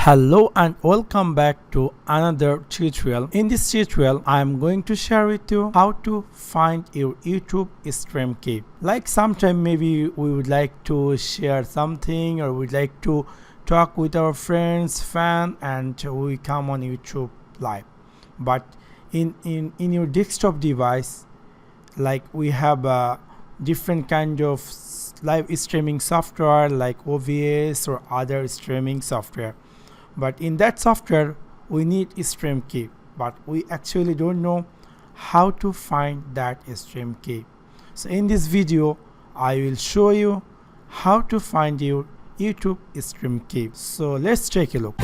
Hello and welcome back to another tutorial. In this tutorial, I am going to share with you how to find your YouTube stream key. Like sometime maybe we would like to share something or we'd like to talk with our friends, fan, and we come on YouTube live. But in your desktop device, like we have a different kind of live streaming software like OBS or other streaming software. But in that software we need a stream key, but we actually don't know how to find that stream key. So in this video I will show you how to find your YouTube stream key. So let's take a look.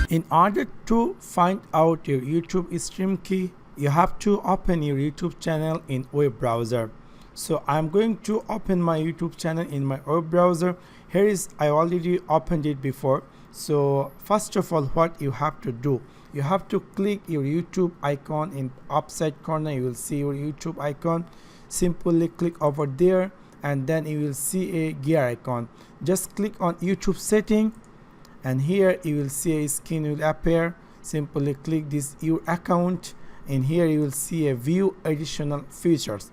In order to find out your YouTube stream key, you have to open your YouTube channel in web browser. So I'm going to open my YouTube channel in my web browser. Here is, I already opened it before. So first of all, what you have to do, you have to click your YouTube icon in upside corner. You will see your YouTube icon. Simply click over there and then you will see a gear icon. Just click on YouTube setting and here you will see a screen will appear. Simply click this your account and here you will see a view additional features.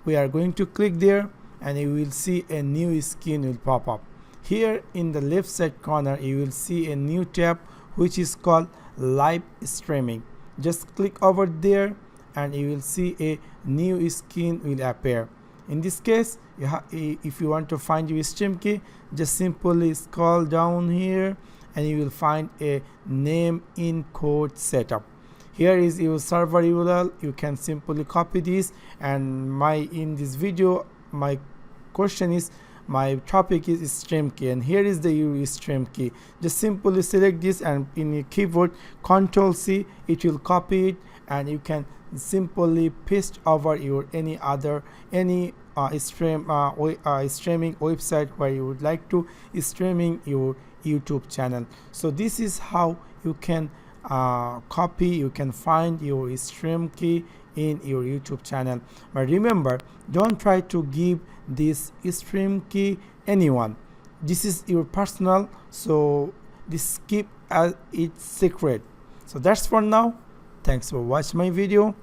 We are going to click there and you will see a new screen will pop up. Here in the left side corner you will see a new tab which is called live streaming. Just click over there and you will see a new screen will appear. In this case, if you want to find your stream key, just simply scroll down here and you will find a name in code setup. Here is your server URL. You can simply copy this, and in this video my question is, my topic is stream key, and here is the stream key. Just simply select this and in your keyboard Ctrl+C, it will copy it and you can simply paste over your any streaming website where you would like to streaming your YouTube channel. So this is how you can you can find your stream key in your YouTube channel. But remember, don't try to give this stream key anyone. This is your personal, so this keep as its secret. So that's for now. Thanks for watching my video.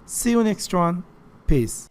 See you next one. Peace.